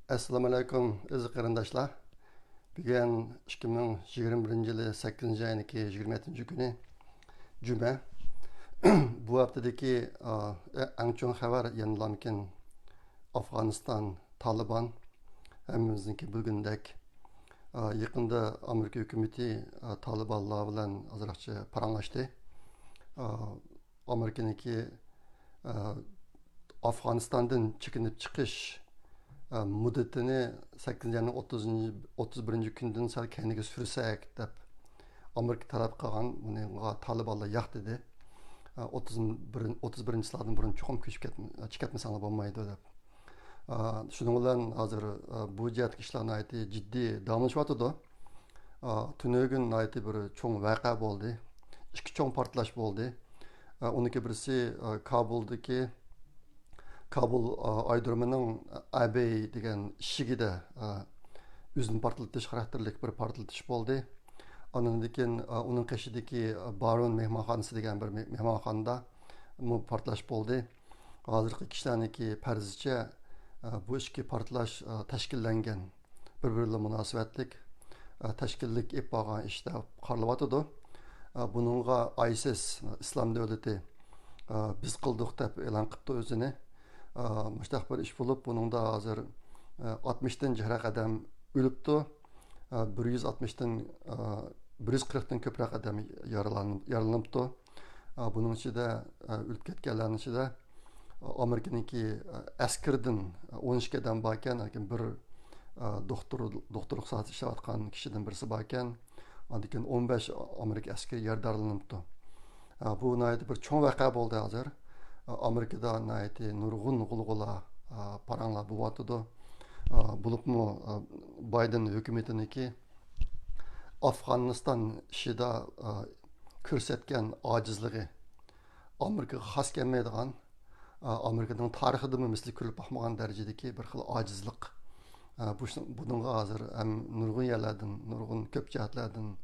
Assalomu alaykum aziz qarindoshlar. Bugun 2021 yili 8 ayning 27 kuni juma. Bu haftadagi eng chong xabar yenilangan Afg'oniston Taliban hammamizniki bilgandek yaqinda Amerika hukumati Talibanlar bilan ozroqcha paranglashdi. Amerikaniki Afg'onistondan chekinib chiqish muddatini 8 31 kundan sal keyinga sursak deb Amerika taraf qilgan bunga Talibanlar yo'q dedi. 31 yillardan burun cho'qim ketmasanglar bo'lmaydi deb. Shuning bilan hozir bu jihatdagi ishlarni aytib jiddiy davomlashyapti. Tunugun aytib bir cho'ng voqea bo'ldi. Ikki cho'ng portlash bo'ldi. Uniki birisi Kabul aydırımının Abbey degan ishigida o'zini portlatish xarakterlik bir portlatish bo'ldi. Ondan keyin uning qishidagi Baron mehmonxonasi degan bir mehmonxonada bu portlash bo'ldi. Hozirgi kishilarniki farzicha bu ikki portlash tashkillangan bir-biriga munosabatlik tashkillik ib bo'lgan ishda qaralyotdi. Buningga ISIS islom davlati biz qildik deb e'lon qildi o'zini. Müştaq bir iş bulup bunun da hazır 60'dan cihrak adam ölüptü. 160'dan 140'dan köprek adam yaralanıptı. Bunun içinde ölüp ketkenlerin içinde Amerika'nınki askerden 12 adam bakken bir doktorluk saati işlevatkan kişiden birisi bakken 15 Amerika askeri yardarlanıptı. Bu nayeti bir çoğun vaka oldu hazır. Amerika'da nayeti nurgun gulgula paranglar buluyordu. Bulupmu Biden hükümetiniki Afganistan işida körsetken acizliği Amerika has gelmeydiğen Amerika'nın tarihinde mi misli körülüp bakmagan derecedeki bir xil acizlik. Bununla hazır hem nurgun yerlerden, nurgun köp cihatlerden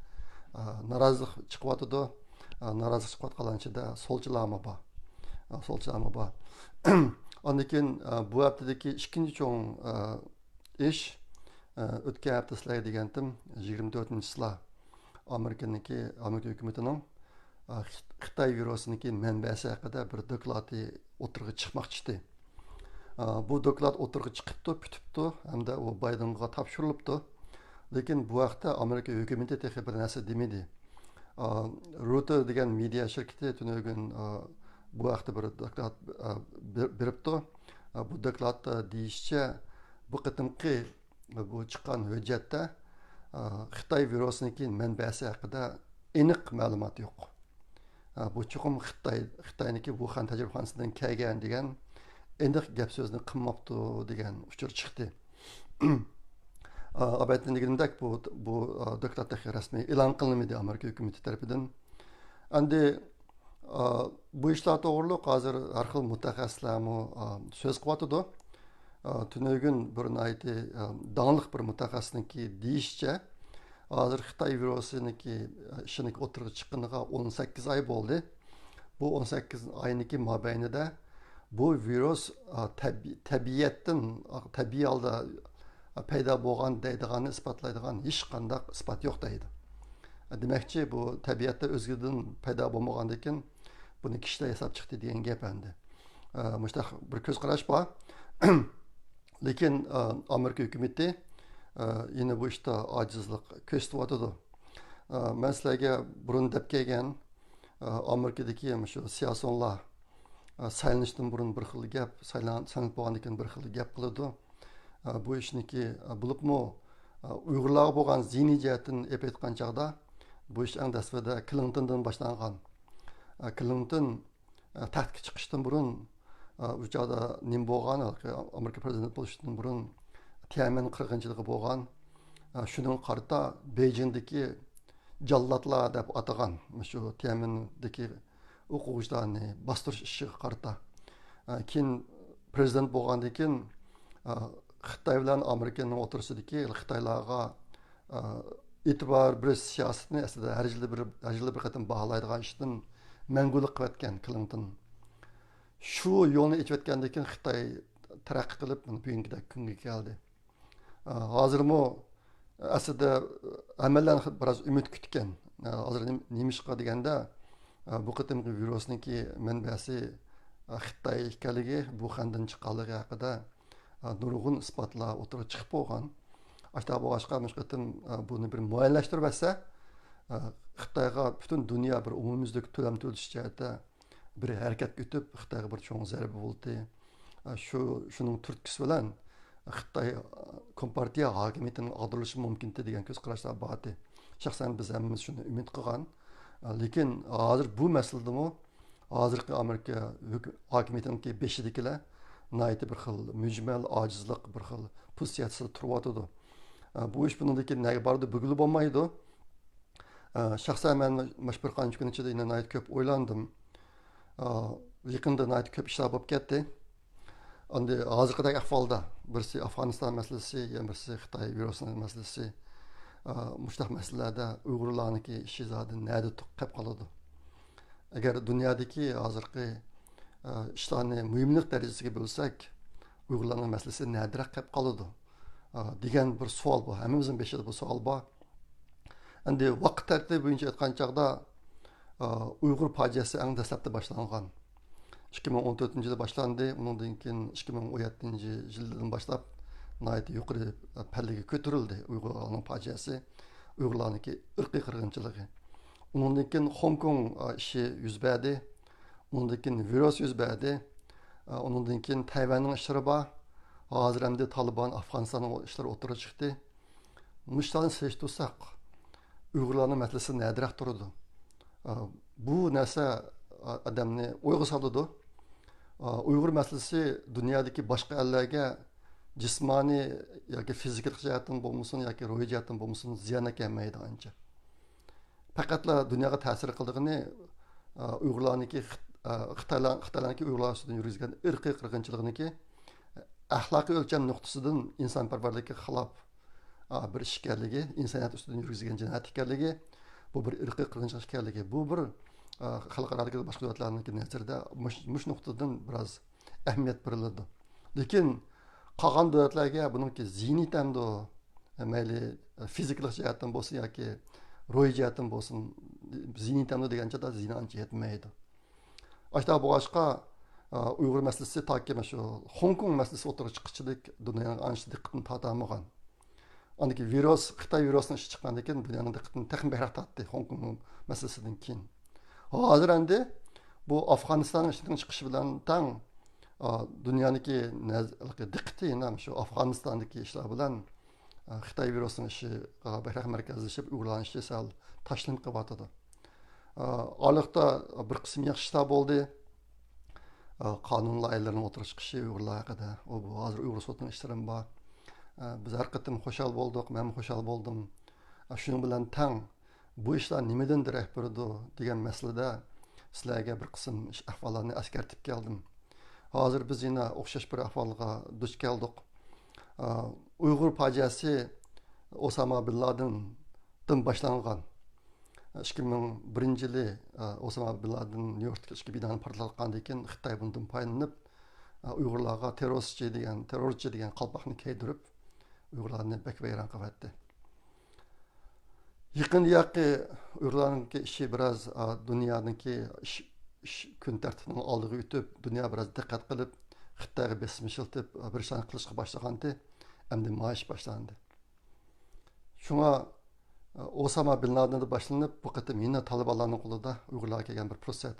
narazılık çıkıyordu. Narazılık çıkıp içinde solçulama var. Solçulama var. Ondan keyin bu haftadaki ikinci çoğun iş o'tgan hafta sizlarga degandim 24-yillar Amerika hukumatining Xitoy virusiniki manbasi haqida bir doklati o'tirg'i chiqmoqchi. Bu doklad o'tirg'i chiqibdi, bitibdi hamda u Baydenga topshirilibdi. Lekin bu vaqtda Amerika hukumati texi bir narsa demadi. Reuters degan media shirkati tunugun bu vaqtda bir doklad beribdi. Bu dokladda deyishicha bu qitimqi bu chiqqan hujjatda Xitoy virusiniki manbasi haqida aniq ma'lumot yo'q. Bu chuqum Xitoyniki Wuhan tajribxonasidan kelgan degan aniq gap so'zni qilmoqdi degan uchur chiqdi. Albatta deganimdek bu dokladda rasmiy e'lon qilinmadi Amerika hukumati tomonidan. Endi bu ishlar to'g'riliq hozir har xil mutaxassislar so'z qilyotdi. Tunugun bir nayti dağınlıq bir mutaxassisniki deyişçe hazır Xitoy virusiniki işini o'tirg'i chiqqaniga 18 ay bo'ldi. Bu 18 ayniki mobaynida bu virus tabiatdan tabiiy holda paydo bo'lgan deydiganni isbotlaydigan hech qanday isbot yo'q deydi. Demakchi bu tabiatda o'zgidan paydo bo'lmagandan keyin buni kishilar yasab chiqdi degan gap endi. Mushtaq bir ko'z qarash bor. Lekin Amerika hukumati yine bu işte acizlik ko'rsatyapti. Men sizlarga burun deb kelgan Amerikadagi shu siyosatlar saylanishdan burun bir xil gap, saylanib bo'lgandan keyin bir xil gap qiladi. Bu ishniki bo'libmi Uyg'urlarga bo'lgan ziniy jihatdan aytgan chog'da bu ish eng dastlabida Clintondan boshlangan. Clinton taxtga chiqishdan burun u chog'da nim bo'lgan Amerika prezidenti bo'lishdan burun Tiananmen qirg'inchiligi bo'lgan. Shuning qarta Beijingdagi jallatlar deb atagan shu Tiananmendagi o'quvchilarni bostirish ishiga qarta. Keyin prezident bo'lgandan keyin Xitoy bilan Amerikaning o'tirishidagi Xitoylarga e'tibor bir siyosatni aslida har yili bir qatim baholaydigan ishdan mangulik qilayotgan Clinton. Shu yo'lni ichayotgandan keyin Xitoy taraqqiy qilib bugungi kunga keldi. Hozirmi aslida hammalar biroz umid kutgan. Hozir nemishqa deganda bu qitimqi virusniki manbasi Xitoy ekanligi, bu xandan chiqqanligi haqida nurg'un isbotlar o'tirib chiqib bo'lgan. Hatta bu boshqa mushqitim buni bir muayyanlashtirib olsa, Xitoyga butun dunyo bir umumyuzlik to'lam to'lish jihatda bir harakat o'tib, Xitoyga bir cho'ng zarba bo'ldi. Shuning turtkisi bilan Xitoy kompartiya hokimiyatining ag'darilishi mumkin degan ko'z qarashlar bor edi. Shaxsan biz hammamiz shuni umid qilgan. Lekin hozir bu masaladami hozirgi Amerika hokimiyatining beshidagilar nayt bir xil mujmal ojizlik, bir xil pozitsiyatsida turyotdi. Bu ish buningdagi nega bordi bugilib bo'lmaydi. Shaxsan men mana bir qancha kun ichida nayt ko'p o'ylandim. Yaqinda nayt ko'p ishlar bo'lib ketdi. Endi hozirgidek ahvolda birisi Afg'oniston masalasi, yana birisi Xitoy virusining masalasi, mushtaq masalalarda Uyg'urlarniki ishi zodi nada qolib qoladi. Agar dunyodagi hozirgi ishlarni muhimlik darajasiga bo'lsak, Uyg'urlarning masalasi nadira qolib qoladi degan bir savol bu. Hammamizning beshida bu savol bor. Endi vaqt tartibi bo'yicha aytgan chog'da Uyg'ur fojiasi eng dastlabda boshlangan. 2014-yilda boshlandi. Undan keyin 2017-yildan boshlab nihoyat yuqori pallaga ko'tarildi Uyg'urlarning fojiasi, Uyg'urlarniki irqiy qirg'inchiligi. Undan keyin Hong Kong ishi yuz berdi. Undan keyin virus yuz berdi. Undan keyin Tayvanning ishlari bor. Hozir hamda Taliban Afg'onistonning ishlari o'tirib chiqdi. Mushtarni seçtirsak Uyg'urlarning masalasi nadiroq turadi. Bu narsa odamni o'yga soladi. Uyg'ur masalasi dunyodagi boshqa ellarga jismoniy yoki fizik jihatdan bo'lmasin yoki ruhiy jihatdan bo'lmasin ziyon kelmaydi ancha. Faqatla dunyoga ta'sir qildigini Uyg'urlarniki Xitoylarniki Uyg'urlar ustidan yurgizgan irqiy qirg'inchilikniki axloqiy o'lcham nuqtasidan insonparvarlikka xilof bir ish ekanligi, insoniyat ustidan yurgizgan jinoyat ekanligi, bu bir irqiy qirg'inchilik ekanligi, bu bir xalqarodagi boshqa davlatlarniki nazarda mush nuqtadan biroz ahamiyat beriladi. Lekin qolgan davlatlarga buningki ziynat hamda mayli fiziklik jihatdan bo'lsin yoki ruhiy jihatdan bo'lsin, ziynat hamda degancha da ziynat yetmaydi. Ashta bu boshqa Uyg'ur masalasi toki shu Hong Kong masalasi o'tirib chiqishchilik dunyoning ancha diqqatini tortamagan. Andaki virus, Xitoy virusning ishi chiqqandan keyin dunyoning diqqatini texnik bayroq tortdi Hong Kong masalasidan keyin. Hozir endi bu Afg'oniston ishining chiqishi bilan tang dunyoniki diqqati shu Afg'onistondagi ishlar bilan Xitoy virusining ishi bayroq markazlashib, Uyg'urlarning ishi sal tashlanib qolyotdi. Oliqda bir qism yaxshi ishlar bo'ldi. Qonun loyihalarining o'tirib chiqishi Uyg'urlar haqida, bu hozir Uyg'ur sotining ishlari bor. Biz har qatim xushal bo'ldik, men xushal bo'ldim. Shuning bilan tang bu ishlar nimadan darak berdi degan masalada sizlarga bir qism ahvollarni eskartib keldim. Hozir biz yana o'xshash bir ahvolga duch keldik. Uyg'ur fojiasi Osama bin Ladendan boshlangan. 2001-yili Osama bin Laden Nyu-Yorkdagi ishki binoni portlatgandan keyin Xitoy bundan foydalanib Uyg'urlarga terrorchi degan qalpoqni kiydirib Uyg'urlarni bakvayron qildi. Yaqin Uyg'urlarningki ishi biroz dunyodagi ish kun tartibining oldiga o'tib, dunyo biroz diqqat qilib, Xitoyga besim ishiltib, bir ishlarni qilishga boshlaganda, endi maash boshlandi. Shunga Osama bin Laden'da boshlanib, bu qatim yana Talibanlarning qo'lida Uyg'urlarga kelgan bir fursat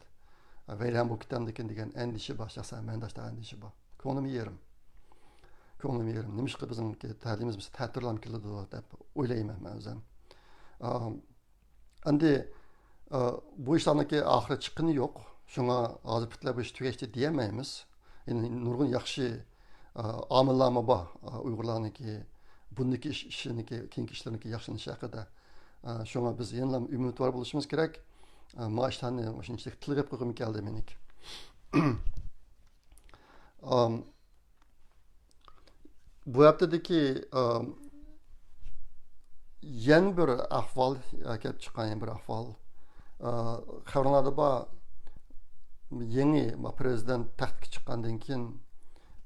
vayron bo'lib ketamikin degan andisha bor, shaxsan menda andisha bor. Ko'nglim yerim. Nimishqa bizningki ta'limimiz ta'tirlanib keladi deb o'ylayman men o'zim. Endi bu ishlarniki oxiri chiqqani yo'q. Shunga hozir bitlab bu ish tugashdi deyamaymiz. Endi nurg'un yaxshi omillar bor Uyg'urlarniki bundaki ishiniki, keyingi ishlarniki yaxshilanishi haqida. Shunga biz yana umidvor bo'lishimiz kerak. Maishlarni shunchalik tilg'ab qo'ygim keldi meniki. Bu haftadagi yan bir ahvol kelib chiqqan bir ahvol. Xabarlarda bor yangi prezident taxtga chiqqandan keyin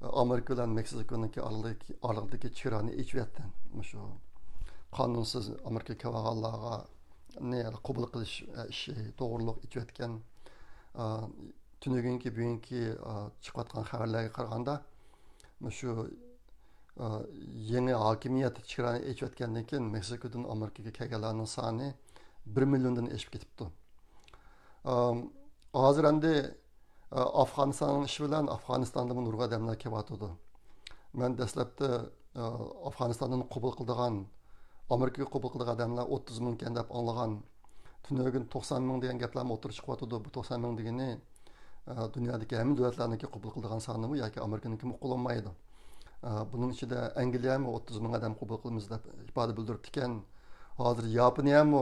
Amerika bilan Meksiko'niki aralıdaki çırağını içvetdi. Şu kanunsuz Amerika kavagallarga ne qabul qilish ishi to'g'riliq içvetken tünügünki bugünkü chiqayotgan xabarlarga qaraganda shu yeni hakimiyet çırağını içvetkendan keyin Meksikodan Amerikaga kelganlarning soni 1 milliondan oshib ketibdi. Hozir endi Afganistanning ishi bilan Afg'onistonda nurg'a odamlar kelyotdi. Men dastlabda Afg'onistondan qabul qildigan Amerikaga qabul qildigan odamlar 30 ming ekan deb anglagan. Tünögün 90 ming degan gaplarni o'tirib chiqyotdi. Bu 90 ming degani dunyodagi hamma davlatlarniki qabul qildigan sonimi yoki Amerikaniki qo'llanmaydi. Buning ichida Angliya ham 30 ming odam qabul qilamiz deb ifoda bildiribdi ekan. Hozir Yaponiya ham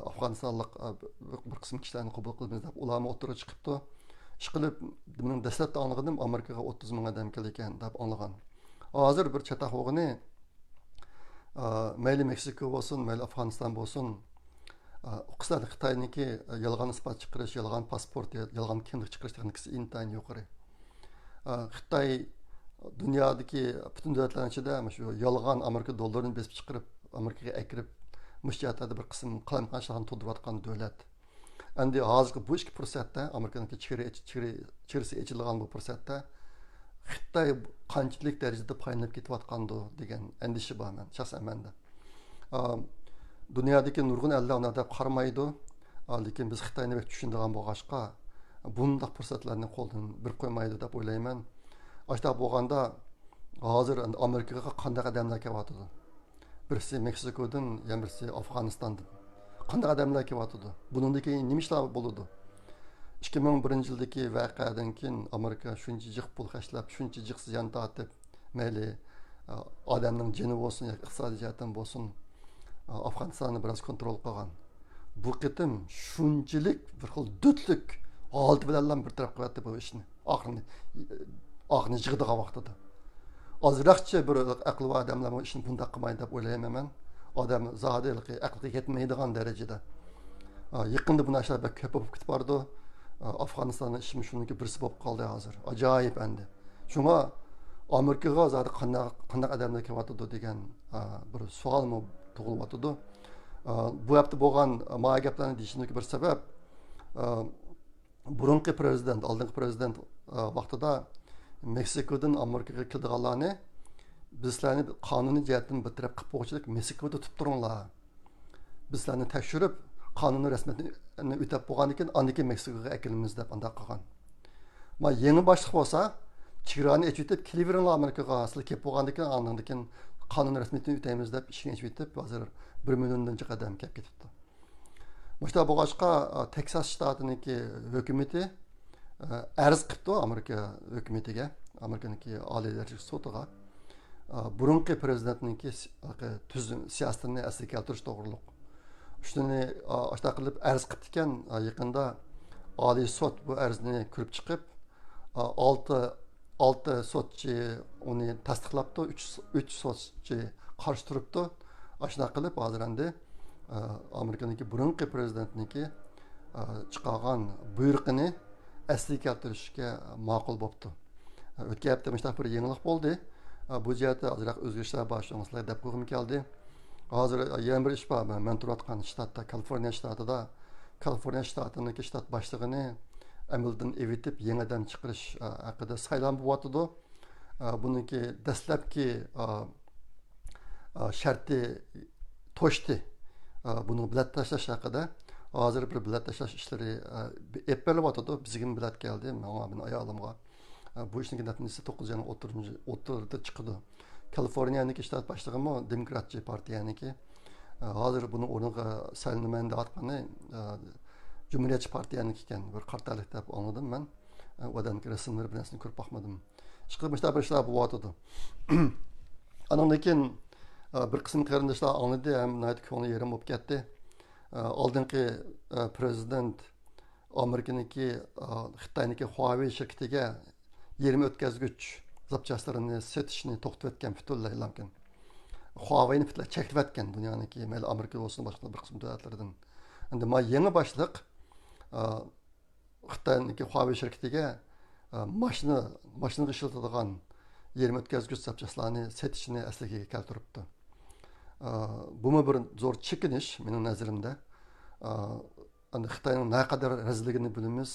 Afg'onistonlik bir qism kishilarni qabul qilamiz deb ularni o'tirib chiqibdi. Ishqilib, buning dastlabda angladim Amerikaga 30 ming odam kelgan deb anglagan. Hozir bir chataq o'g'ini mayli Meksiko bo'lsin, mayli Afg'oniston bo'lsin, qisqada Xitoyniki yolg'on isbot chiqarish, yolg'on pasport, yolg'on kimlik chiqarish texnikasi intayin yuqori. Xitoy dunyodagi butun davlatlar ichida shu yolg'on Amerika dollarini besib chiqarib, Amerikaga akirib, mushtatada bir qism qalamqashlarni to'ldirayotgan davlat. Endi hozirgi bu ikki fursatda Amerikaniki chegirasi ochilgan bu fursatda Xitoy qanchalik darajada foydalanib ketyotgandi degan andisha bor men shaxsan menda. Dunyodagi nurg'un ellar unga qaramaydi, lekin biz Xitoyni tushunadigan bo'lg'achqa bunday fursatlarni qo'ldan bir qo'ymaydi deb o'ylayman. Ashta bo'lganda hozir Amerikaga qanday odamlar kelyapti? Birisi Meksikodan, yana birisi Afg'onistondan. Qanday odamlar kelyapti? Bundan keyin nima ishlar bo'ladi? 2001 yildagi voqeadan keyin Amerika shuncha jiq pul xashlab, shuncha jiq ziyon tortib, mayli odamning jini bo'lsin yoki iqtisodiy jihatdan bo'lsin, Afg'onistonni biroz kontrol qilgan. Bu qitim shunchalik bir xil dudlik holati bilan bir taraf qilyapti bu ishni. Oxirni jig'digan vaqtida. Ozroqcha bir aql va odamlar bu ishni bunday qilmaydi deb o'ylayman. Odam zodiligi aqlga yetmaydigan darajada. Yaqinda bu narsalar ko'p bo'lib ketib bordi. Afg'onistonning ishi shuniki birisi bo'lib qoldi hozir. Ajoyib endi. Shunga Amerikaga zodi qanday odamlar kelyapti degan bir savolmi tug'ilyapti. Bu hafta bo'lgan ma'lum gaplarni deyishimdagi bir sabab burungi prezident, oldingi prezident vaqtida Meksikodan Amerikaga kelganlarni bizlarni qonuniy jihatdan bitirib qilib qo'yishlik Meksikoda tutib turinglar. Bizlarni tekshirib qonuniy rasmiyatni o'tab bo'lgandan keyin andiki Meksikoga akilamiz deb anda qilgan. Ma yangi boshliq bo'lsa, chegarani echitib kelaveringlar Amerikaga, sizlar kelib bo'lgandan keyin andan keyin qonuniy rasmiyatni o'taymiz deb ishni echitib, hozir 1 milliondan qadam kelib ketibdi. Boshqa bo'lg'achqa Texas shtatidagi hukumatı arz qildi Amerika hukumatiga, Amerikaniki oliy darajali sudiga burungi prezidentniki tuzum siyosatini asliga keltirish to'g'riliq. Shuni ashta qilib arz qildi ekan, yaqinda oliy sud bu arzni ko'rib chiqib, 6 sudchi uni tasdiqlabdi, 3 sudchi qarshi turibdi. Ashuna qilib hozir endi Amerikaniki burungi prezidentniki chiqargan buyruqini asliga keltirishga ma'qul bo'libdi. O'tgan hafta mana bir yangilik bo'ldi. Bu jihatda ozroq o'zgarishlar boshlanmaslar deb qo'yim keldi. Hozir yana bir ish bor. Men turayotgan shtatda, Kaliforniya shtatiniki shtat boshlig'ini amaldan evitib yangidan chiqarish haqida saylan bo'lyotdi. Buniki dastlabki sharti to'shdi. Buni bilat tashlash haqida hozir bir bilat tashlash ishlari epperlyotdi. Bizga bilat keldi. Men ayolimga bu ishning natijasi 9 yana o'tirdi chiqdi. Kaliforniyaniki shtat boshlig'imi Demokratchi partiyaniki hozir buni o'rniga saylanman deyotgani Cumhuriyetçi partiyaniki ekan. Bir qartalik deb anladim men. Odamning rasmlari bilan ko'rib boqmadim. Chiqib bir ishlar bo'lyotdi. Andan keyin bir qism qarindoshlar anladi, ham nayt ko'ngli yerim bo'lib ketdi. Oldingi prezident Amerikaniki Xitoyniki Huawei shirkatiga yerim o'tkazgich zapchastlarini sotishni to'xtatgan butunlay e'lon. Huawei'ni butunlay cheklayotgan dunyoniki, mayli Amerika bo'lsin, boshqa bir qism davlatlardan. Endi yangi boshliq Xitoyniki Huawei shirkatiga машинаga ishlatadigan yer o'tkazgich zapchastlarni setishni asliga keltiribdi. Bumi bir zo'r chekinish mening nazarimda. Xitoyning naqadar razilligini bilamiz.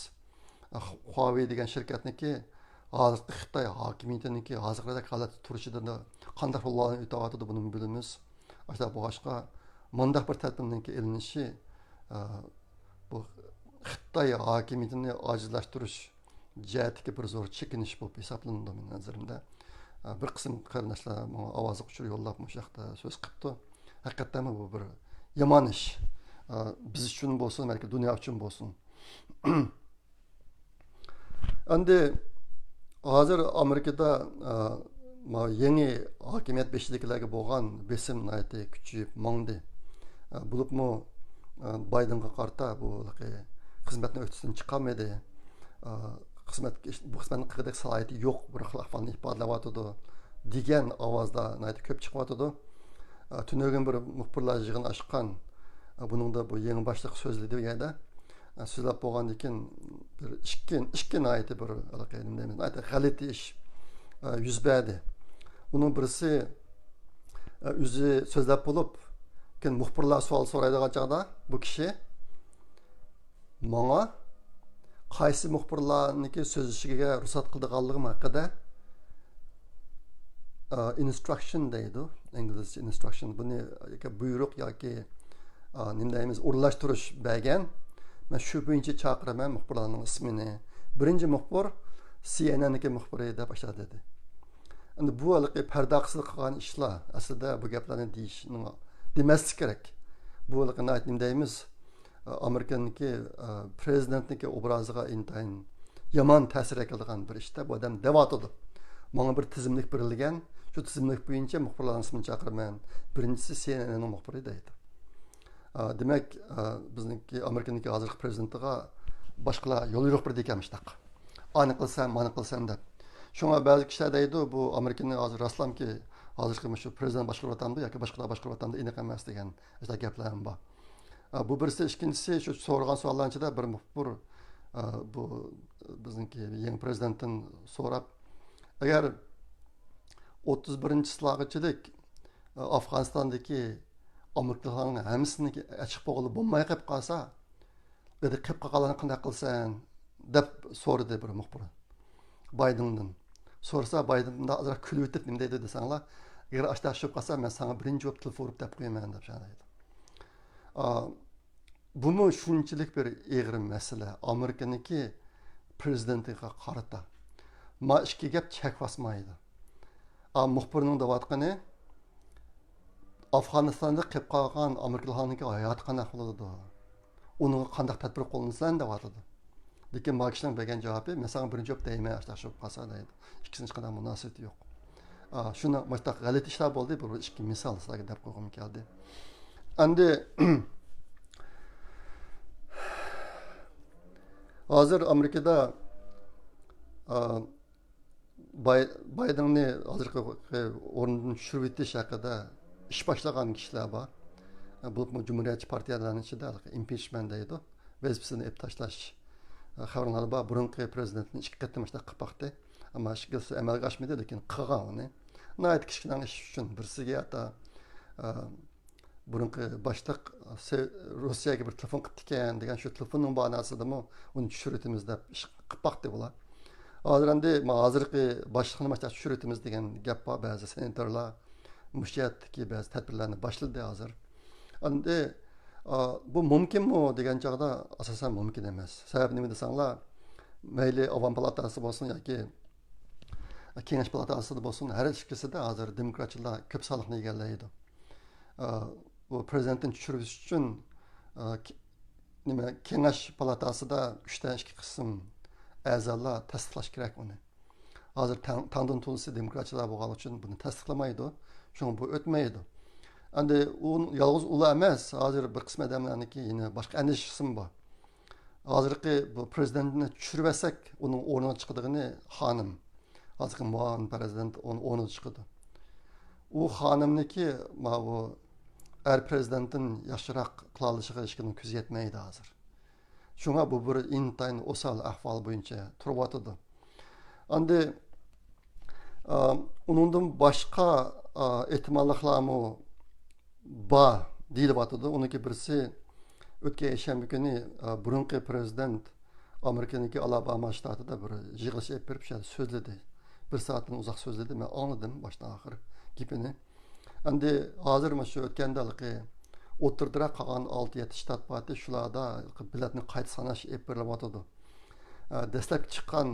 Huawei degan shirkatniki hozirgi Xitoy hokimiyatiniki hozirgidek holatda turishidan qanday rollarni o'tayotidi buni bilamiz. Ashta boshqa mundaq bir tadbirninki ilinishi bu Xitoy hokimiyatini ojizlashtirish jihatdagi bir zo'r chekinish bo'lib hisoblanadi mening nazarimda. Bir qism qarindoshlar menga ovoz ushur yo'llab shu yoqda so'z qilibdi. Haqiqatdan bu bir yomon ish. Biz uchun bo'lsin, balki dunyo uchun bo'lsin. Endi hozir Amerikada yangi hokimiyat beshidagilarga bo'lgan besim nihoyatda kuchayib mongdi. Bo'libmi Baydenga qarta bu xizmatni o'tishdan chiqolmaydi. Bu xizmatning qilgidek salohiyati yo'q, bir xil ahvolni ifodalayotidi degan ovozlar nihoyatda ko'p chiqyotidi. Tunugun bir muxbirlar yig'ini ochgan. Buningda bu yangi boshliq so'zladi yerda. So'zlab bo'lgandan keyin bir ikki nihoyatda bir nihoyatda g'alati ish yuz berdi. Uning birisi o'zi so'zlab bo'lib, keyin muxbirlar savol so'raydigan chog'da bu kishi menga qaysi muxbirlarniki so'zlashiga ruxsat qildiganligim haqida instruction deydi, inglizcha instruction. Buni buyruq yoki nima deymiz, o'rlashtirish bergan. Men shu bo'yicha chaqiraman muxbirlarning ismini. Birinchi muxbir CNN'niki muxbiri deb boshladi dedi. Endi bu haliqi pardaqsizlik qilgan ishlar aslida bu gaplarni demaslik kerak. Bu haliqi nima deymiz, Amerikaniki prezidentniki obraziga intayin yomon ta'sir qiladigan bir ishda bu odam devatidi. Menga bir tizimlik berilgan, shu tizimlik bo'yicha muxbirlarning ismini chaqiraman. Birinchisi CNN'ning muxbiri deydi. Demak, bizniki Amerikaniki hozirgi prezidentiga boshqalar yo'l yo'q bir dekamishdak. Ani qilsam, mana qilsam deb. Shunga ba'zi kishilar deydi, bu Amerikani hozir rostlamki, hozirgi shu prezident boshqaryapti yoki boshqalar boshqaryapti aniq emas degan gaplar ham bor. Bu birisi, ikkinchisi shu so'ragan savollarning ichida bir muxbir bu bizniki yangi prezidentdan so'rab, agar 31-silog'ichilik Afg'onistondagi Amerikalarning hammasini achib bo'g'ilib bo'lmay qolib qolsa, dedi qilib qolganlarni qanday qilsan deb so'radi bir muxbir Baydendan. So'rasa Baydendan azroq kulib o'tib nima deydi desanglar, agar ashta tushib qolsa men senga birinchi javob telefon urib deb qo'yaman deb deydi. Buni shunchalik bir egri masala Amerikaniki prezidentiga qarata. Ma ishga gap chakvasmaydi. Muxbirning deyotgani Afg'onistonda qilib qolgan Amerikaliklarning hayoti qanday bo'ladi? Uni qanday tadbir qo'llansan deyotdi. Lekin Makishning bergan javobi, men senga birinchi javob deyman, ashtaşib qolsa deydi. Ikkisini hech qanday munosabati yo'q. Shuni mustaq g'alati ishlar bo'ldi, bir ikki misol sizlarga deb qo'ygim keldi. Endi hozir Amerikada Baydenni hozirgi o'rnidan tushirib etish haqida ish boshlagan kishilar bor. Bu Cumhuriyetçi partiyalarning ichida impeachment deydi. Vazifasini ep tashlash xabarlari bor. Burungi prezidentni ikki qatim qilib boqdi. Ammo ishgisi amalga oshmadi, lekin qilgan uni. Nayt kichkina ish uchun birsiga hatta burungi boshliq Rossiyaga bir telefon qilib ekan degan shu telefonning ma'nosidami uni tushiramiz deb ish qilib boqdi bular. Hozirgi boshliqni mashta tushiramiz degan gap bor, ba'zi senatorlar mushiyatdagi ba'zi tadbirlarni boshladi hozir. Endi bu mumkinmi degan chog'da asosan mumkin emas. Sababi nima desanglar, mayli Avam palatasi bo'lsin yoki Kengash palatasi bo'lsin, har ikkisida hozir demokratchilar ko'p sonliqni egallaydi. Bu prezidentni tushirish uchun Kengash palatasida 3 dan 2 qism a'zolar tasdiqlash kerak uni. Hozir tandın tulisi demokratchilar bo'lgani uchun buni tasdiqlamaydi. Shunga bu o'tmaydi. Endi u yolg'iz ular emas, hozir bir qism odamlarniki yana boshqa andishim bor. Hozirgi bu prezidentni tushirib olsak, uning o'rniga chiqadigani xonim. Hozirgi muavin prezident uning o'rniga chiqadi. U xonimniki bu er prezidentning yaxshiroq qila olishiga hech kim ko'z yetmaydi hozir. Shunga bu bir intayin osal ahvol bo'yicha turib o'tadi. Andi uningdan boshqa ehtimolliklarmi bor deyilyotidi. Uniki birisi o'tgan yakshanba kuni burunqi prezident Amerikaniki Alabama shtatida bir yig'ilish berib so'zladi. 1 soatdan uzoq so'zladi. Men angladim boshdan oxir gapini. Endi hozir mana shu o'tgandaligi o'tirdirak qolgan 6-7 shtat bor. Shularda biletni qayta sanash berilyotidi. Dastlab chiqqan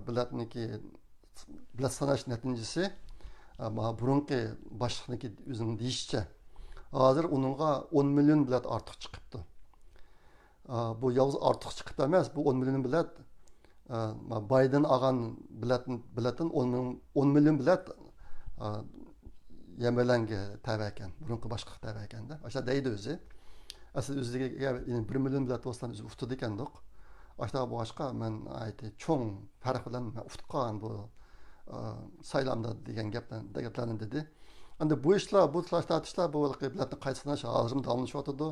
bilet sanash natijasi burunqi boshliqniki o'zining deyishicha hozir uningga 10 million bilet ortiq chiqibdi. Bu yalnız ortiq chiqib emas, bu 10 million bilet Biden olgan biletin 10 million bilet Yemelenge tava ekan, burunqi boshliq tava ekanda. O'sha deydi o'zi. Aslida o'ziga 1 million bilet bo'lsa o'zi ufti ekandik. Ashta boshqa men aytdi, cho'ng farq bilan ufti qolgan bu saylamda degan gaplarni dedi. Endi bu ishlar, bu ishlar bu biletni qayta sanash hozir davomlashyotidi.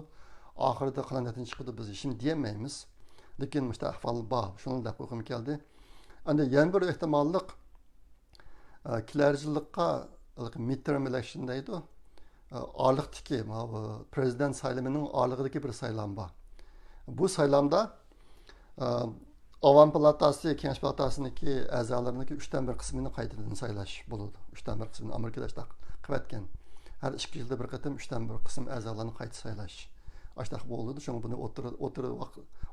Oxirida qanday natija chiqadi biz ishni deyamaymiz. Lekin mushta ahvol bor. Shuni deb qo'yim keldi. Endi yana bir ehtimollik kelarjillikqa midterm election deydi. Orliqdagi prezident saylamining orlig'idagi bir saylam bor. Bu saylamda Avam palatasi, Kengash palatasiniki a'zolariniki 3dan 1 qismini qaytadan saylash bo'ladi. 3dan 1 qismini Amerikada shunaqa qilayotgan. Har 2 yilda bir qatim 3dan 1 qism a'zolarini qayta saylash. Aştaq bo'ldi. Şunu bunu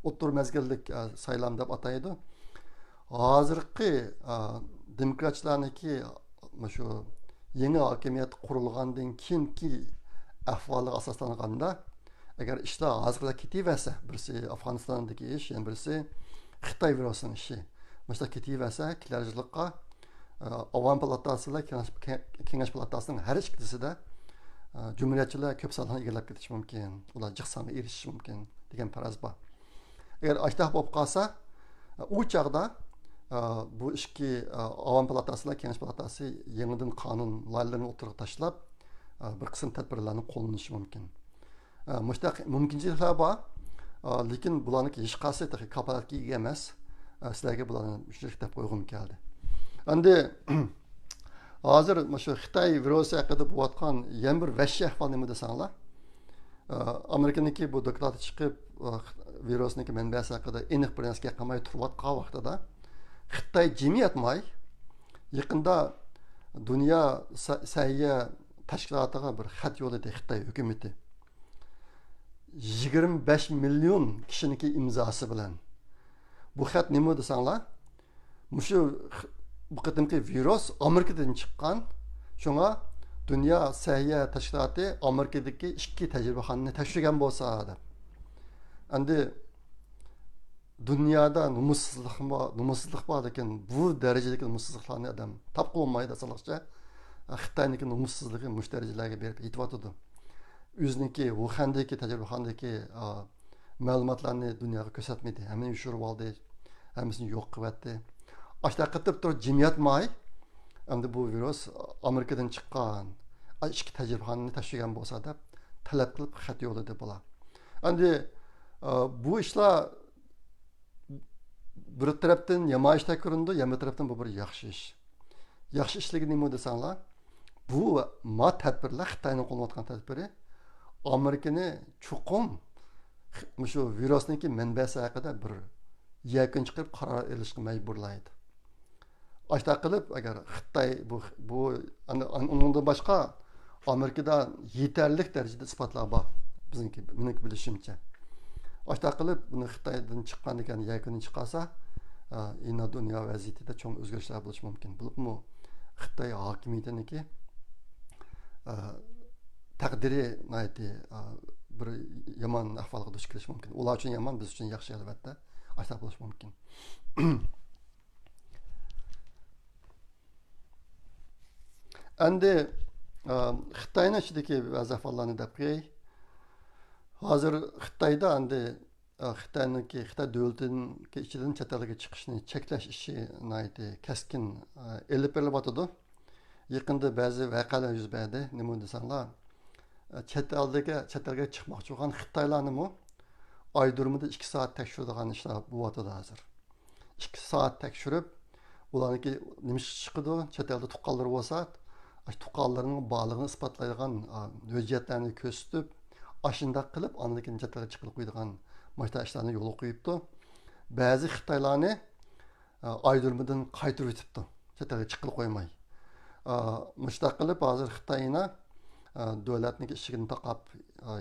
o'tir mezgillik saylam deb ataydi. Hozirgi demokratlarniki shu yangi hokimiyat qurilgandan keyingi ahvoliga asoslanganda agar ishlar hozirda ketaversa, birisi Afg'onistondagi ish, yana birisi Xitoy virusning ishi. Mana ketaversa, kelarjilikqa Avam palatasi bilan Kengash palatasining har ikkisida Cumhuriyetçiler köp salonu egallab ketishi mumkin. Ular jiqsonga erishishi mumkin degan faraz bor. Agar ashtaq bo'lib qolsa, u chaqda bu ishki Avam palatasi bilan Kengash palatasi yangidan qonun loyihalarini o'tirib tashlab, bir qism tadbirlarni qo'llanishi mumkin. Mushtaq mumkinchiliklar bor, lekin bularniki hech qaysi kapolatga ega emas. Sizlarga bularni shunday deb qo'ygim keldi. Endi hozir shu Xitoy virusi haqida bo'layotgan yana bir vahshiy ahvol nima desanglar, Amerikaniki bu doklati chiqib virusniki manbasi haqida aniq bir narsaga qamay turayotgan vaqtida Xitoy jamiyatmay yaqinda dunyo sayya tashkilotiga bir xat yo'lladi Xitoy hukumati. 25 million kishiniki imzosi bilan. Bu xat nima desanglar, mushu bu qadimki virus Amerikadan chiqqan. Shunga Dünya Səhiyyə Təşkilatı Amerikadakı 2 təcrübəxananı təşkil bo'lsa deb. Endi dunyoda numussizlik bor ekan, bu darajadagi numussizliklarni odam topib olmaydi asalaqcha. Xitoyniki numussizligi mush darajalarga berib yetyotdi. O'ziniki Wuhandagi təcrübəxanadagi ma'lumotlarni dunyoga ko'rsatmaydi. Hammani yushirib oldi, hammasini yo'q qilyapti. Ashta qatib turib jamiyat may endi bu virus Amerikadan chiqqan 2 təcrübəxanani tashkil bo'lsa deb talab qilib xat yo'lladi bular. Endi bu ishlar bir tarafdan yamoyishda ko'rindi, yana bir tarafdan bu bir yaxshi ish. Yaxshi ishligi nima desanglar, bu tadbirlar Xitoyning qo'llayotgan tadbiri Amerikani chuqur shu virusniki manbasi haqida bir yakun chiqib qaror olishga majburlaydi. Ashta qilib agar Xitoy bu undan boshqa Amerikada yetarli darajada isbotlar bor. Mening bilishimcha. Ashta qilib buni Xitoydan chiqqan ekan yakuni chiqarsa, ina dunyo vaziyatida cho'ng o'zgarishlar bo'lishi mumkin. Bo'libmi Xitoy hokimiyatiniki taqdiri bir yomon ahvolga duch kelishi mumkin. Ular uchun yomon, biz uchun yaxshi albatta. Ashta bo'lishi mumkin. Endi Xitoyning ichidagi vaziyatlarni deb qo'y. Hozir Xitoyda endi Xitoy davlatining ichidan chet elga chiqishni cheklash ishi kaskin elib berilyotdi. Yaqinda ba'zi voqealar yuz berdi. Nima desanglar, chet elga chiqmoqchi bo'lgan Xitoylarni oy durumida 2 soat tekshiradigan ishlar bo'lyapti hozir. 2 soat tekshirib, Ularniki nima chiqidi? Chet elda tuqqanlar bo'lsa, tuqqanlarning borlig'ini isbotlaydigan hujjatlarni ko'rsatib, ashundoq qilib, andan keyin chet elga chiqib qo'yadigan mana ishlarni yo'l qo'yibdi. Ba'zi Xitoylarni aydirmadan qaytarib o'tibdi. Chet elga chiqib qo'ymay. Mushtaq qilib hozir Xitoyni davlatning ishiga taqab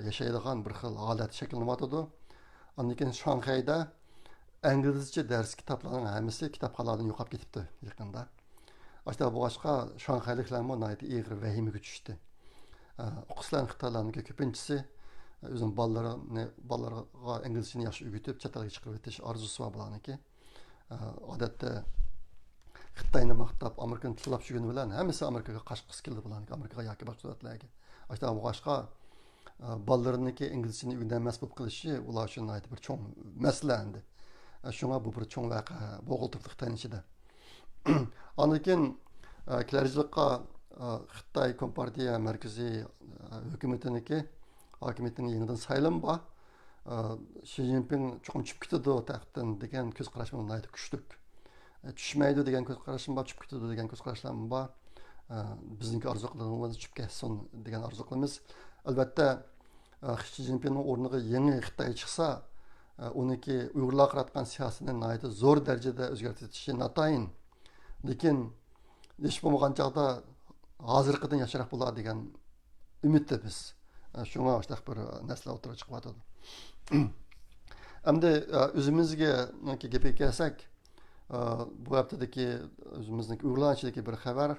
yashaydigan bir xil holat shakllanyotidi. Andan keyin Shanxayda İngilizce ders kitaplarının hepsi kitapxonalardan yo'qolib ketibdi yaqinda. Aslida bu boshqa Shanxayliklarga nayt ig'ir vahimaga tushdi. O'quvchilar Xitoylarning ko'pinchisi o'zing bolalarga inglizchani yaxshi o'rgatib, chet elga chiqarib o'tish orzusi bor bularniki. Odatda Xitoyni maqtab, Amerikani tilab shugani bilan hammasi Amerikaga qarshi keldi bularniki, Amerikaga yoki boshqa davlatlarga. Aslida bu boshqa bolalarniki inglizchani o'rganmas bo'lib qilishi ular uchun nayt bir cho'ng masala endi. Şuna bu bir çoğun vaqa boğultuqlı Xitayın içinde. Anlakin kilercilikqa Xitay Kompartiya Merkezi hükümetiniki hakimiyetinin yeniden sayılım ba. Xi Jinping çoğun çıp gitidi o taxtdan degen köz qarashım naydı güçlük. Düşmeydi degen köz qarashım ba, çıp gitidi degen köz qarashlarım ba. Bizdeki arzuqlarımız çıp geçsin degen arzuqlarımız. Elbette Xi Jinping'in ornuga yeni Xitay çıksa oniki Uyg'urlar qilayotgan siyosatni nayda zo'r darajada o'zgartirishi natayin. Lekin hech bo'lmagan chog'da hozirgidan yaxshiroq bo'ladi degan umidda biz. Shunga o'xshash bir narsalar o'tirib chiqyapti. Endi o'zimizga gapga kelsak, bu haftadagi o'zimizning Uyg'urlar ichidagi bir xabar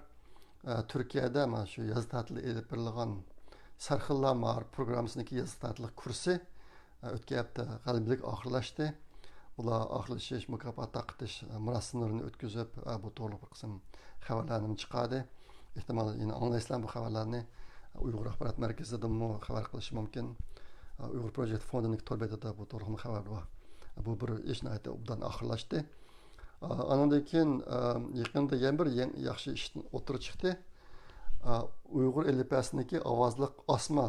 Turkiyada mana shu yoz ta'tili elib berilgan Sarxillar programmasidagi yoz ta'tili kursi o'tgan hafta g'alabalik oxirlashdi. Ular oxirlashish, mukofot taqitish marosimlarini o'tkazib, bu to'g'ri bir qism xabarlarni chiqadi. Ehtimol yana anglaysizlar bu xabarlarni Uyg'ur axborot markazidan xabar qilish mumkin. Uyg'ur Project Fondining to'rbetida bu to'g'ri xabar bor. Bu bir ishni aytib obdan oxirlashdi. Andan keyin yaqinda yana bir yaxshi ish o'tirib chiqdi. Uyg'ur ellipasiniki ovozliq osma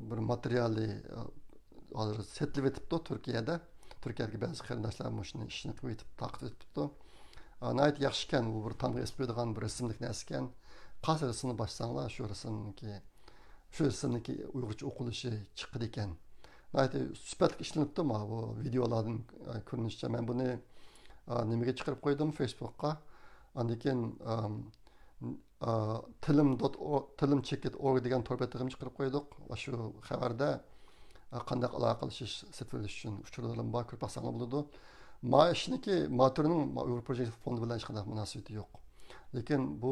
bir materyali hozir setlib etibdi Turkiyada. Turkiyaga ba'zi qarindoshlar shuni ishni qo'yib taqdim etibdi. Nayt yaxshi ekan, bu bir tanqid etadigan bir rasmlik narsa ekan. Qaysi rasmni bossanlar shu rasmniki Uyg'urcha o'qilishi chiqdi ekan. Nayt sifatli ishlanibdi ma bu videolardan ko'rinishicha. Men buni nimaga chiqarib qo'ydim Facebook'qa. Andan keyin tilim.org degan to'rbetligim chiqarib qo'ydik. Shu xabarda qanday aloqa qilish sifirlash uchun uchurlarim bor, ko'rib baxsanglar bo'ladi. Ma ishniki motorining Uyg'ur Project fondi bilan hech qanday munosabati yo'q. Lekin bu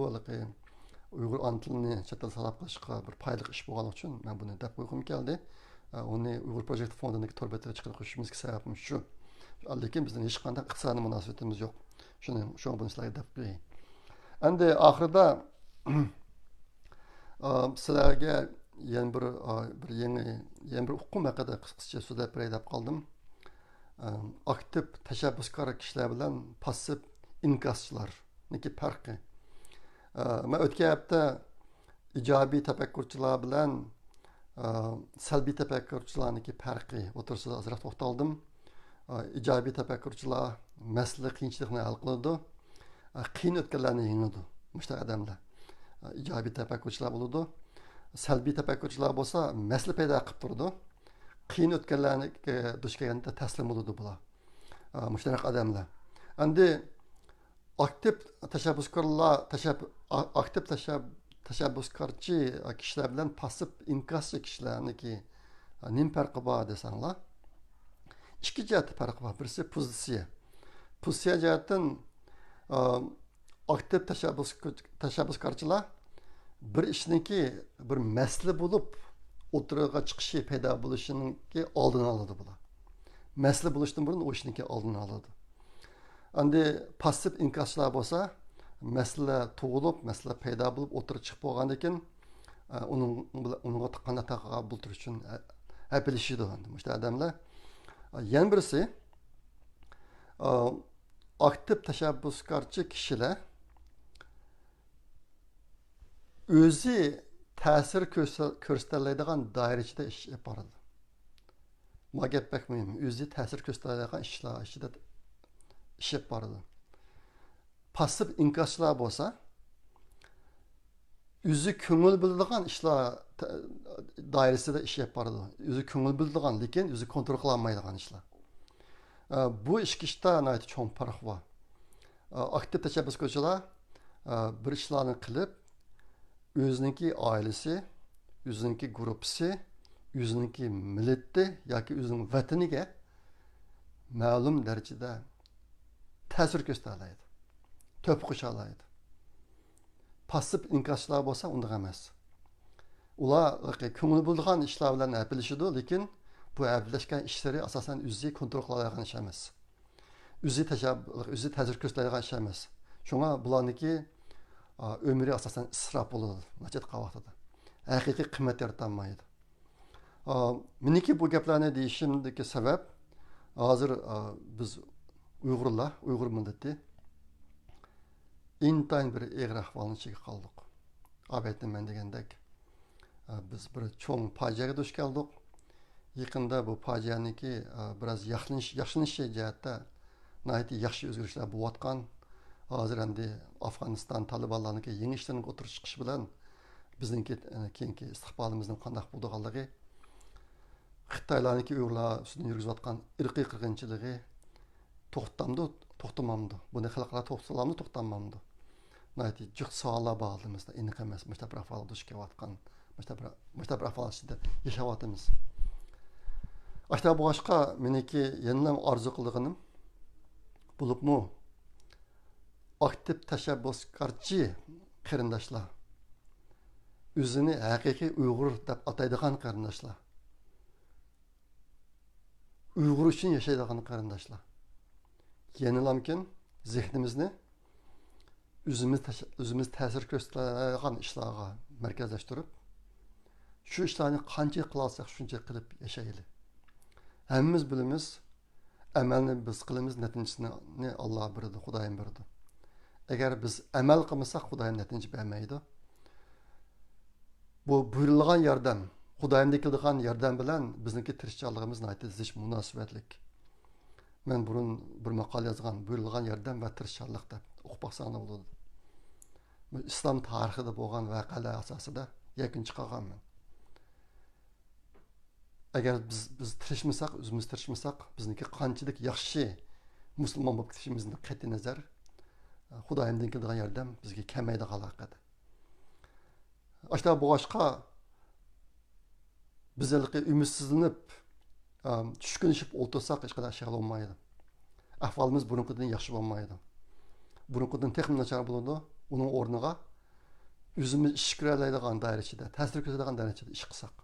Uyg'ur ana tilini chet elda talab qilishga bir foydali ish bo'lgani uchun men buni deb qo'ygim keldi. Uni Uyg'ur Project fondidagi to'rbetga chiqarib qo'yishimizga sababim shu. Lekin bizning hech qanday iqtisodiy munosabatimiz yo'q. Shuni buni sizlarga deb qo'yay. Endi oxirida sizlarga yana bir uqum haqida qisqacha so'zlab beray deb qoldim. Aktiv tashabbuskor kishilar bilan passiv inkoschilarniki farqi. Men o'tgan hafta ijobiy tafakkurchilar bilan salbiy tafakkurchilarniki farqi o'tirsida ozroq to'xtaldim. Ijobiy tafakkurchilar masala qiyinchilikni hal qiladi. Qiyin o'tganlarni yengadi. Mushta odamlar. Ijobiy tafakkurchilar bo'ladi. Salbiy tafakkurchilar bo'lsa, masala paydo qilib turadi. Qiyin o'tganlarni duch kelganda taslim bo'ladi bular. Mushtarak odamlar. Endi aktiv tashabbuskorchi kishilar bilan passiv inkoschi kishilarniki nima farqi bor desanglar? Ikki jihatda farqi bor. Birisi pozitsiya. Pozitsiya jihatdan aktiv tashabbuskorchilar bir ishniki bir masala bo'lib o'tirg'a chiqishi paydo bo'lishininki oldini oladi bular. Masala bo'lishdan burun o ishniki oldini oladi. Endi passiv inkoschilar bo'lsa, masala tug'ilib, masala paydo bo'lib o'tirib chiqib bo'lgandan keyin uningga qanday taqabul turish uchun bilishidi endi mushta odamlar. Yana birisi aktiv tashabbuskorchi kishilar o'zi ta'sir ko'rsatadigan doira ichida ish olib boradi. Mag'lubiyat muhim. O'zi ta'sir ko'rsatadigan ishlar ichida ish olib boradi. passiv inkasçılar bo'lsa, o'zi ko'ngil biladigan ishlar doirasida ish olib boradi. O'zi ko'ngil biladigan, lekin o'zi kontrol qila olmaydigan ishlar. Bu ikki ishda cho'ng farq bor. Aktiv tashabbuskorchilar bir ishlarni qilib, o'ziniki oilasi, o'ziniki gruppasi, o'ziniki millati yoki o'zining vataniga ma'lum darajada ta'sir ko'rsatadi. To'p qo'sha oladi. Passiv inkasçılar bo'lsa, unday emas. Ular ko'ngil bo'ladigan ishlar bilan apilishadi, lekin bu apilashgan ishlari asosan o'zi kontrol qila oladigan ish emas. O'zi ta'sir ko'rsatadigan ish emas. Shunga bularniki ömrü asasen israf bo'ladi, nachatqa vaqtida. Haqiqiy qiymat yaratolmaydi. Meniki bu gaplarni deyishimdagi sabab, hozir biz Uyg'ur millati intayin bir eg'ir ahvolning ichiga qoldik. Aytdim degandek, biz bir cho'ng fojiaga duch keldik. Yaqinda bu fojianiki biroz yaxshilanishi jihatda yaxshi o'zgarishlar bo'layotgan. Hozir endi Afg'oniston Talibanlarniki yangi ishlarning o'tirish chiqishi bilan bizningki keyingi istiqbolimizning qanday bo'lganligi, Xitoylarniki Uyg'urlar ustidan yurgizayotgan irqiy qirg'inchiligi to'xtamamdi. Buni xalqaro to'xtalamdi, to'xtamamdi. Jiq savollar bog'limizda aniq emas, maktab ahvoli duch kelayotgan, maktab ahvoli ichida yashayapmiz. Ashta bu boshqa meniki yana orzu qilganim bo'libmi, aktiv tashabbuskorchi qarindoshlar, o'zini haqiqiy Uyg'ur deb ataydigan qarindoshlar, Uyg'ur uchun yashaydigan qarindoshlar, yenilamkin zehnimizni o'zimiz ta'sir ko'rsatadigan ishlarga markazlashtirib, shu ishlarni qancha qila olsak shuncha qilib yashaylik. Hammamiz bilamiz, amalni biz qilamiz, natijasini Alloh beradi, Xudoyim beradi. Agar biz amal qilmasak, Xudoyim natija bermaydi. Bu buyurilgan yordam, Xudoyimdan keladigan yordam bilan bizniki tirishchiligimiz zish munosabatlik. Men burun bir maqol yozgan, buyurilgan yordam va tirishchilik deb o'qib baxsanglar bo'ladi. Bu islom tarixida bo'lgan voqealar asosida yakun chiqarganman. Agar biz tirishmasak, o'zimiz tirishmasak, bizniki qanchalik yaxshi musulmon bo'lib ketishimizni qat'iy nazar Xudoyimdan keladigan yordam bizga kamaydi xalaqat. Ashta bu boshqa bizlarga ümidsizlanib, tushkunishib o'tirsak hech qanday shag'al olmaydi. Ahvolimiz burunqidan yaxshi bo'lmaydi. Burunqidan texnik nachar bo'ladi. Uning o'rniga o'zimiz ish ko'ra oladigan doirachada, ta'sir ko'rsatadigan doirachada ish qilsak.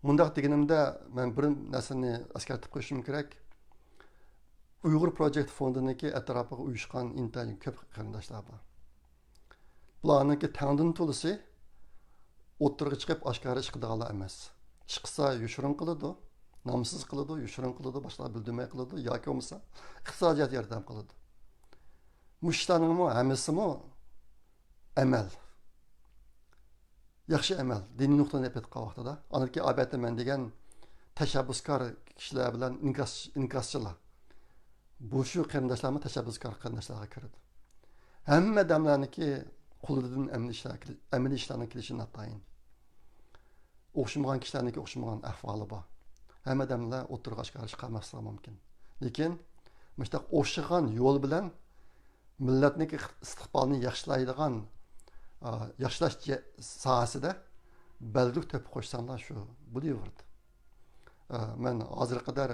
Mundaq deganimda men bir narsani eskartib qo'yishim kerak. Uyg'ur Project Fondiniki atrofiga uyushgan intayin ko'p qarindoshlar bor. Bularniki tangdin to'lisi o'ttirga chiqib oshkora ish qiladiganlar emas. Ish qilsa yoshirin qiladi, nomsiz qiladi, yoshirin qiladi, boshqa bildirmay qiladi yoki bo'lmasa iqtisodiyot yordam qiladi. Mushlarning hammasimi amal. Yaxshi amal, diniy nuqtadan epetqa vaqtida. Aniki albatta men degan tashabbuskor kishilar bilan inkaschilar. Bu shu qarindoshlarmi tashabbuskor qarindoshlarga kiradi. Hamma damlarniki qo'lidan amaliy ishlarning kelishi natayin. O'xshamagan kishilarniki o'xshamagan ahvoli bor. Hamma damlar o'tirib oshkora chiqarmasa mumkin. Lekin mana o'xshagan yo'l bilan millatniki istiqbolini yaxshilaydigan yaxshilash sohasida balduq to'p qo'shsanglar shu bo'laverdi. Men hozir qadar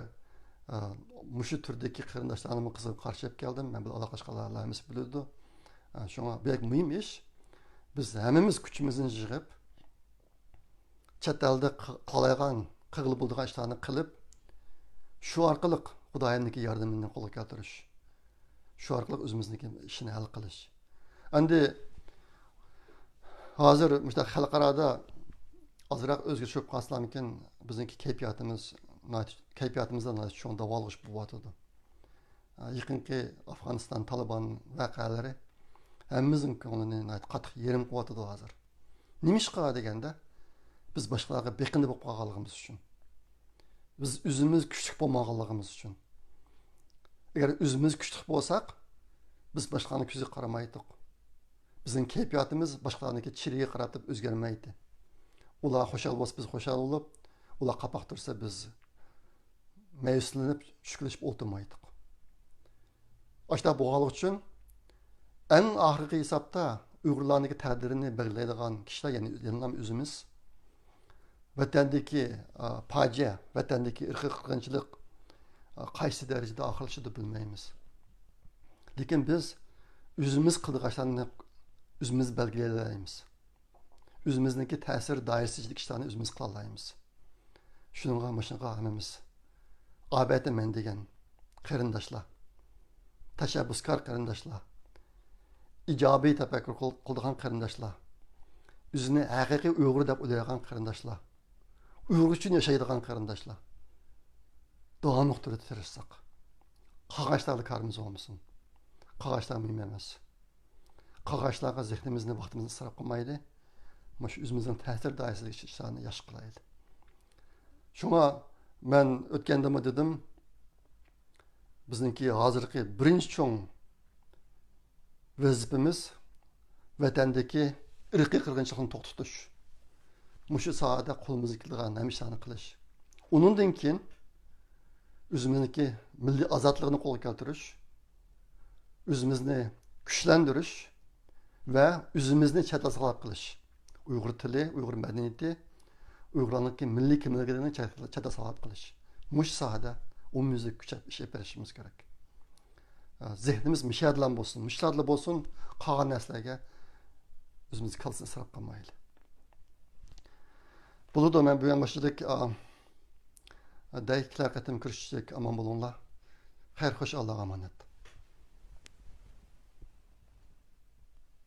mushu turdagi qarindoshlarni qiziq qarshi keldim. Men bilan aloqalashganlarimiz biladi. Shunga bek muhim ish. Biz hammamiz kuchimizni yig'ib, chet elda qolaygan, qilib bo'lgan ishlarni qilib, shu orqali Xudoyimniki yordamini qo'lga keltirish. Shu orqali o'zimizniki ishni hal qilish. Endi hozir mushta xalqaroda ozroq o'zgarishib qolsa-mumkin, bizniki kayfiyatimizda shunday davolg'ish bo'lyotdi. Yaqinki Afg'oniston Taliban voqealari hammamizning ko'nglini qattiq yerim qilyotdi hozir. Nima ish qiladi deganda, biz boshqalarga beqindi bo'lib qolganligimiz uchun. Biz o'zimiz kuchli bo'lmaganligimiz uchun. Agar o'zimiz kuchli bo'lsak, Biz boshqani ko'ziga qaramaydik. Bizning kayfiyatimiz boshqalarniki chiriga qaratib o'zgarmaydi. Ular xushal bo'lsa biz xushal bo'lib, ular qapoq tursa biz məyuslanib, şükrləşib o'tirmaydik. Aşta bo'lganligi uchun eng oxirgi hisobda Uyg'urlarning taqdirini belgilaydigan kishilar, ya'ni yanam o'zimiz, vatandagi fojia, vatandagi irqiy qirg'inchilik qaysi darajada oxirlashishini bilmaymiz. Lekin biz o'zimiz qildiqlarni o'zimiz belgilayolamiz. O'zimizniki ta'sir doirasidagi ishlarni o'zimiz qila olamiz. Shunga mashinaga hammamiz albatta men degan qarindoshlar, tashabbuskor qarindoshlar, ijobiy tafakkur qiladigan qarindoshlar, o'zini haqiqiy Uyg'ur deb o'ylaydigan qarindoshlar, Uyg'ur uchun yashaydigan qarindoshlar davomli turib tirishsak, qog'oshlarga karimiz olmasin. Qog'oshlar muhim emas. Qog'oshlarga zehnimizni, vaqtimizni sarf qilmaydi. Mana shu o'zimizning ta'sir doirasidagi ishlarni yaxshi qilaylik. Shunga men o'tganda dedim, bizningki hozirgi birinchi cho'ng vazifamiz vatandagi irqiy qirg'inchilikni to'xtatish. Mushu sohada qo'limizga kelgan hamma ishlarni qilish. Undan keyin o'zimizniki milliy ozodlikni qo'lga keltirish, o'zimizni kuchlantirish va o'zimizni chatlasaqlab qilish. Uyg'ur tili, Uyg'ur madaniyati, Uyg'urlarning milliy kimligini chatlasaqlab qilish. Mush sohada umumyuzlik kuchab ish berishimiz kerak. Zehnimiz mishadlan bo'lsin, mishadlan bo'lsin, qolgan narsalarga o'zimiz kalsini sarf qilmaylik. Bo'ladi, men bu ham boshladik. Dayklar qatim kirishdik, amon bo'linglar. Xayr, xo'sh, Allohga omonat.